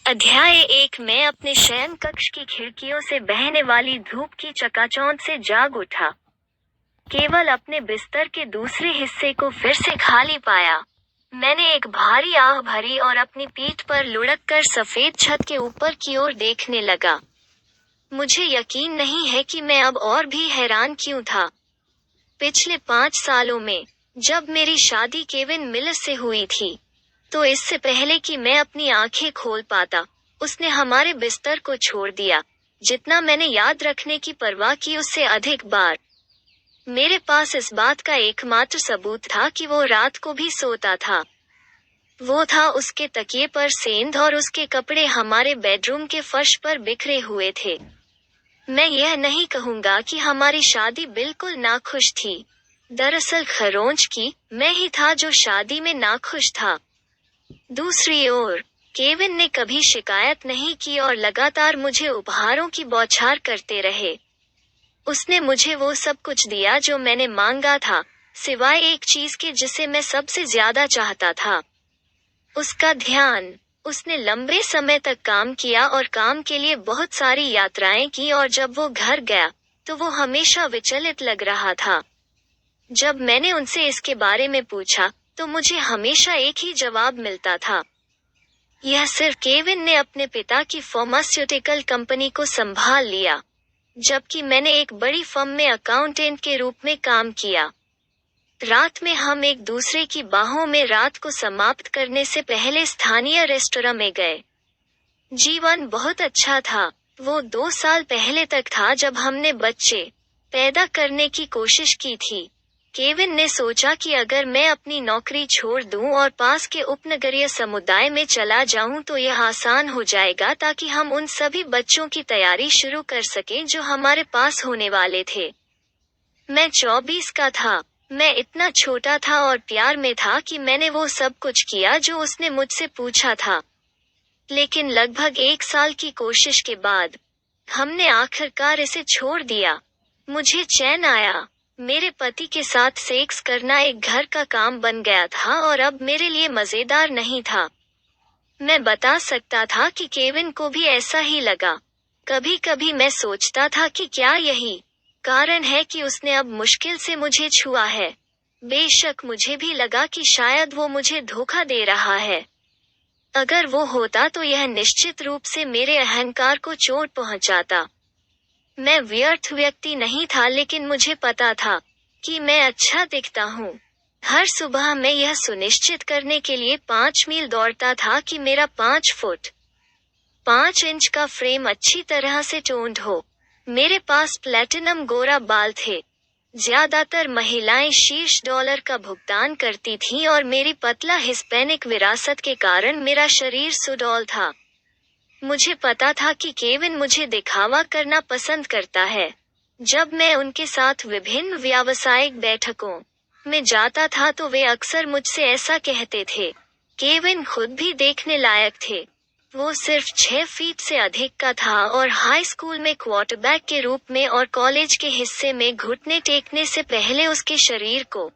अध्याय 1। मैं अपने शयन कक्ष की खिड़कियों से बहने वाली धूप की चकाचौंध से जाग उठा। केवल अपने बिस्तर के दूसरे हिस्से को फिर से खाली पाया। मैंने एक भारी आह भरी और अपनी पीठ पर लुढ़क कर सफेद छत के ऊपर की ओर देखने लगा। मुझे यकीन नहीं है कि मैं अब और भी हैरान क्यों था। पिछले 5 सालों में, जब मेरी शादी केविन मिलर से हुई थी, तो इससे पहले कि मैं अपनी आंखें खोल पाता, उसने हमारे बिस्तर को छोड़ दिया। जितना मैंने याद रखने की परवाह की उससे अधिक बार। मेरे पास इस बात का एकमात्र सबूत था कि वो रात को भी सोता था। वो था उसके तकिए पर सेंध और उसके कपड़े हमारे बेडरूम के फर्श पर बिखरे हुए थे। मैं यह नहीं कहूंगा कि हमारी शादी बिल्कुल नाखुश थी। दरअसल खरोंच की मैं ही था जो शादी में नाखुश था। दूसरी ओर, केविन ने कभी शिकायत नहीं की और लगातार मुझे उपहारों की बौछार करते रहे। उसने मुझे वो सब कुछ दिया जो मैंने मांगा था, सिवाय एक चीज के जिसे मैं सबसे ज्यादा चाहता था, उसका ध्यान। उसने लंबे समय तक काम किया और काम के लिए बहुत सारी यात्राएं की, और जब वो घर गया तो वो हमेशा विचलित लग रहा था। जब मैंने उनसे इसके बारे में पूछा तो मुझे हमेशा एक ही जवाब मिलता था। यह सिर्फ केविन ने अपने पिता की फार्मास्यूटिकल कंपनी को संभाल लिया, जबकि मैंने एक बड़ी फर्म में अकाउंटेंट के रूप में काम किया। रात में हम एक दूसरे की बाहों में रात को समाप्त करने से पहले स्थानीय रेस्तरां में गए। जीवन बहुत अच्छा था। वो 2 साल पहले तक था जब हमने बच्चे पैदा करने की कोशिश की थी। केविन ने सोचा कि अगर मैं अपनी नौकरी छोड़ दूं और पास के उपनगरीय समुदाय में चला जाऊं तो यह आसान हो जाएगा, ताकि हम उन सभी बच्चों की तैयारी शुरू कर सकें जो हमारे पास होने वाले थे। मैं 24 का था। मैं इतना छोटा था और प्यार में था कि मैंने वो सब कुछ किया जो उसने मुझसे पूछा था। लेकिन लगभग 1 साल की कोशिश के बाद हमने आखिरकार इसे छोड़ दिया। मुझे चैन आया। मेरे पति के साथ सेक्स करना एक घर का काम बन गया था और अब मेरे लिए मजेदार नहीं था। मैं बता सकता था कि केविन को भी ऐसा ही लगा। कभी कभी मैं सोचता था कि क्या यही कारण है कि उसने अब मुश्किल से मुझे छुआ है। बेशक मुझे भी लगा कि शायद वो मुझे धोखा दे रहा है। अगर वो होता तो यह निश्चित रूप से मेरे अहंकार को चोट पहुंचाता। मैं व्यर्थ व्यक्ति नहीं था, लेकिन मुझे पता था कि मैं अच्छा दिखता हूँ। हर सुबह मैं यह सुनिश्चित करने के लिए 5 मील दौड़ता था कि मेरा 5 फुट 5 इंच का फ्रेम अच्छी तरह से टोन्ड हो। मेरे पास प्लैटिनम गोरा बाल थे। ज्यादातर महिलाएं शीर्ष डॉलर का भुगतान करती थीं और मेरी पतला हिस्पैनिक विरासत के कारण मेरा शरीर सुडौल था। मुझे पता था कि केविन मुझे दिखावा करना पसंद करता है। जब मैं उनके साथ विभिन्न व्यावसायिक बैठकों में जाता था तो वे अक्सर मुझसे ऐसा कहते थे। केविन खुद भी देखने लायक थे। वो सिर्फ 6 फीट से अधिक का था और हाई स्कूल में क्वार्टरबैक के रूप में और कॉलेज के हिस्से में घुटने टेकने से पहले उसके शरीर को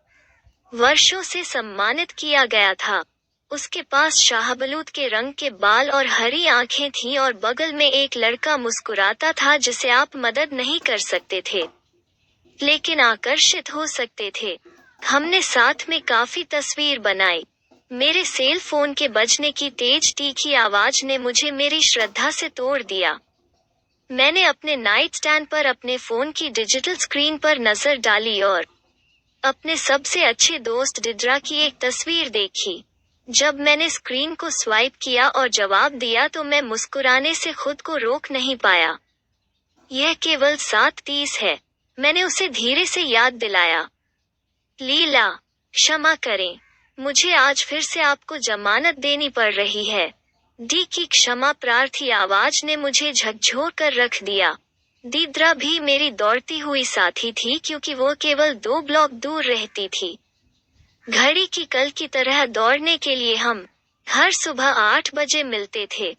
वर्षों से सम्मानित किया गया था। उसके पास शाहबलूत के रंग के बाल और हरी आंखें थीं और बगल में एक लड़का मुस्कुराता था जिसे आप मदद नहीं कर सकते थे, लेकिन आकर्षित हो सकते थे। हमने साथ में काफी तस्वीर बनाई। मेरे सेल फोन के बजने की तेज तीखी आवाज ने मुझे मेरी श्रद्धा से तोड़ दिया। मैंने अपने नाइट स्टैंड पर अपने फोन की डिजिटल स्क्रीन पर नजर डाली और अपने सबसे अच्छे दोस्त डिड्रा की एक तस्वीर देखी। जब मैंने स्क्रीन को स्वाइप किया और जवाब दिया तो मैं मुस्कुराने से खुद को रोक नहीं पाया। यह केवल 7:30 है, मैंने उसे धीरे से याद दिलाया। लीला, क्षमा करें, मुझे आज फिर से आपको जमानत देनी पड़ रही है। डी की क्षमा प्रार्थी आवाज ने मुझे झकझोर कर रख दिया। दीद्रा भी मेरी दौड़ती हुई साथी थी, क्योंकि वो केवल 2 ब्लॉक दूर रहती थी। घड़ी की कल की तरह दौड़ने के लिए हम हर सुबह 8 बजे मिलते थे।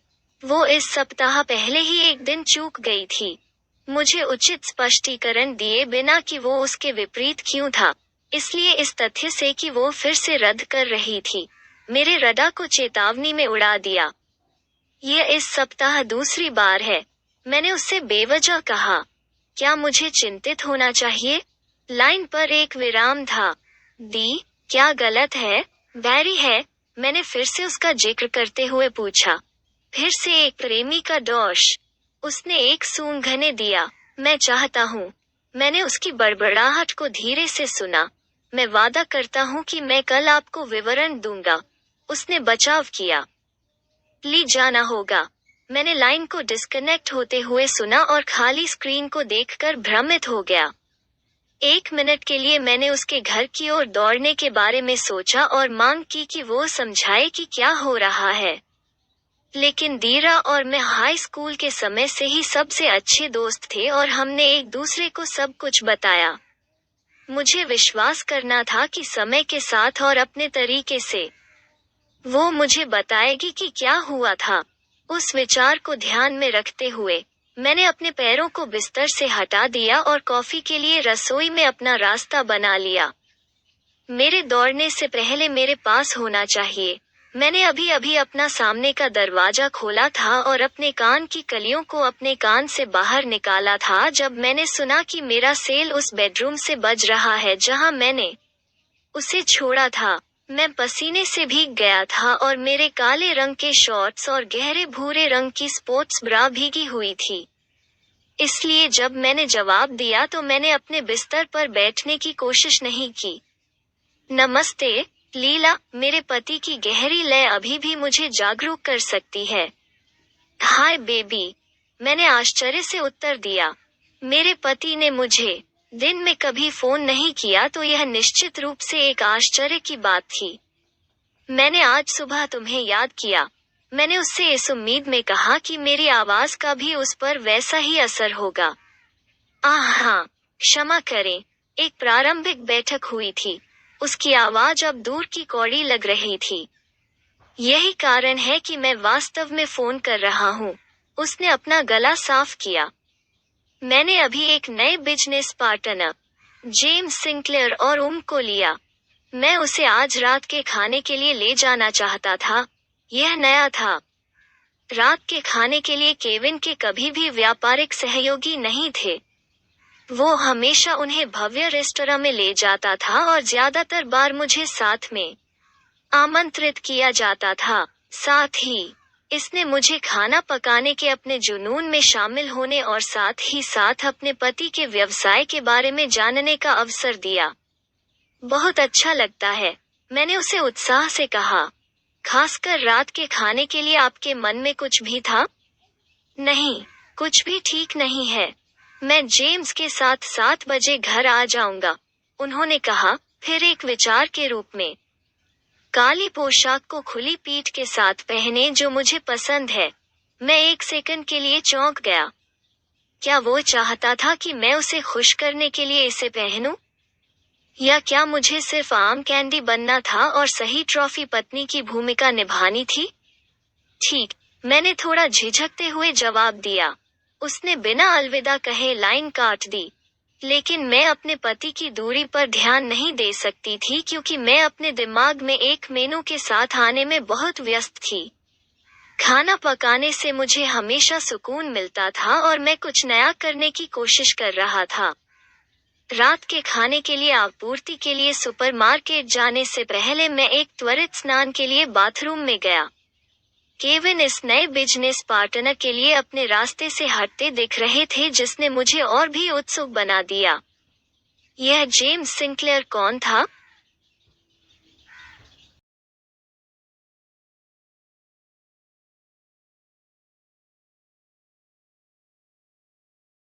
वो इस सप्ताह पहले ही एक दिन चूक गई थी। मुझे उचित स्पष्टीकरण दिए बिना कि वो उसके विपरीत क्यों था, इसलिए इस तथ्य से कि वो फिर से रद्द कर रही थी, मेरे रडा को चेतावनी में उड़ा दिया। यह इस सप्ताह दूसरी बार है। मैंने उससे बेवजह कहा। क्या मुझे चिंतित होना चाहिए? लाइन पर एक विराम था। दी, क्या गलत है? बैरी है, मैंने फिर से उसका जिक्र करते हुए पूछा। फिर से एक प्रेमी का दोष। उसने एक सूंघने दिया। मैं चाहता हूँ। मैंने उसकी बड़बड़ाहट को धीरे से सुना। मैं वादा करता हूँ कि मैं कल आपको विवरण दूंगा। उसने बचाव किया। ली जाना होगा। मैंने लाइन को डिस्कनेक्ट होते हुए सुना और खाली स्क्रीन को देखकर भ्रमित हो गया। 1 मिनट के लिए मैंने उसके घर की ओर दौड़ने के बारे में सोचा और मांग की कि वो समझाए कि क्या हो रहा है। लेकिन दीरा और मैं हाई स्कूल के समय से ही सबसे अच्छे दोस्त थे और हमने एक दूसरे को सब कुछ बताया। मुझे विश्वास करना था कि समय के साथ और अपने तरीके से वो मुझे बताएगी कि क्या हुआ था। उस विचार को ध्यान में रखते हुए मैंने अपने पैरों को बिस्तर से हटा दिया और कॉफी के लिए रसोई में अपना रास्ता बना लिया। मेरे दौड़ने से पहले मेरे पास होना चाहिए। मैंने अभी अभी अपना सामने का दरवाजा खोला था और अपने कान की कलियों को अपने कान से बाहर निकाला था जब मैंने सुना कि मेरा सेल उस बेडरूम से बज रहा है जहां मैंने उसे छोड़ा था। मैं पसीने से भीग गया था और मेरे काले रंग के शॉर्ट्स और गहरे भूरे रंग की स्पोर्ट्स ब्रा भीगी हुई थी। इसलिए जब मैंने जवाब दिया तो मैंने अपने बिस्तर पर बैठने की कोशिश नहीं की। नमस्ते, लीला, मेरे पति की गहरी लय अभी भी मुझे जागरूक कर सकती है। हाय बेबी, मैंने आश्चर्य से उत्तर दिया। मेरे पति ने मुझे दिन में कभी फोन नहीं किया तो यह निश्चित रूप से एक आश्चर्य की बात थी। मैंने आज सुबह तुम्हें याद किया। मैंने उससे इस उम्मीद में कहा कि मेरी आवाज का भी उस पर वैसा ही असर होगा। हाँ, क्षमा करें, एक प्रारंभिक बैठक हुई थी। उसकी आवाज अब दूर की कौड़ी लग रही थी। यही कारण है कि मैं वास्तव में फोन कर रहा हूँ। उसने अपना गला साफ किया। मैंने अभी एक नए बिजनेस पार्टनर, जेम्स सिंक्लेयर और को लिया। मैं उसे आज रात के खाने के लिए ले जाना चाहता था। यह नया था। रात के खाने के लिए केविन के कभी भी व्यापारिक सहयोगी नहीं थे। वो हमेशा उन्हें भव्य रेस्तरां में ले जाता था और ज्यादातर बार मुझे साथ में आमंत्रित किया जाता था। साथ ही इसने मुझे खाना पकाने के अपने जुनून में शामिल होने और साथ ही साथ अपने पति के व्यवसाय के बारे में जानने का अवसर दिया। बहुत अच्छा लगता है, मैंने उसे उत्साह से कहा। खासकर रात के खाने के लिए आपके मन में कुछ भी था? नहीं, कुछ भी ठीक नहीं है। मैं जेम्स के साथ 7 बजे घर आ जाऊंगा, उन्होंने कहा, फिर एक विचार के रूप में। काली पोशाक को खुली पीठ के साथ पहने जो मुझे पसंद है। मैं 1 सेकंड के लिए चौंक गया। क्या वो चाहता था कि मैं उसे खुश करने के लिए इसे पहनूं? या क्या मुझे सिर्फ आम कैंडी बनना था और सही ट्रॉफी पत्नी की भूमिका निभानी थी? ठीक, मैंने थोड़ा झिझकते हुए जवाब दिया। उसने बिना अलविदा कहे लाइन काट दी। लेकिन मैं अपने पति की दूरी पर ध्यान नहीं दे सकती थी क्योंकि मैं अपने दिमाग में एक मेनू के साथ आने में बहुत व्यस्त थी। खाना पकाने से मुझे हमेशा सुकून मिलता था और मैं कुछ नया करने की कोशिश कर रहा था। रात के खाने के लिए आपूर्ति के लिए सुपरमार्केट जाने से पहले मैं एक त्वरित स्नान के लिए बाथरूम में गया। केविन इस नए बिजनेस पार्टनर के लिए अपने रास्ते से हटते दिख रहे थे जिसने मुझे और भी उत्सुक बना दिया। यह जेम्स सिंक्लेयर कौन था?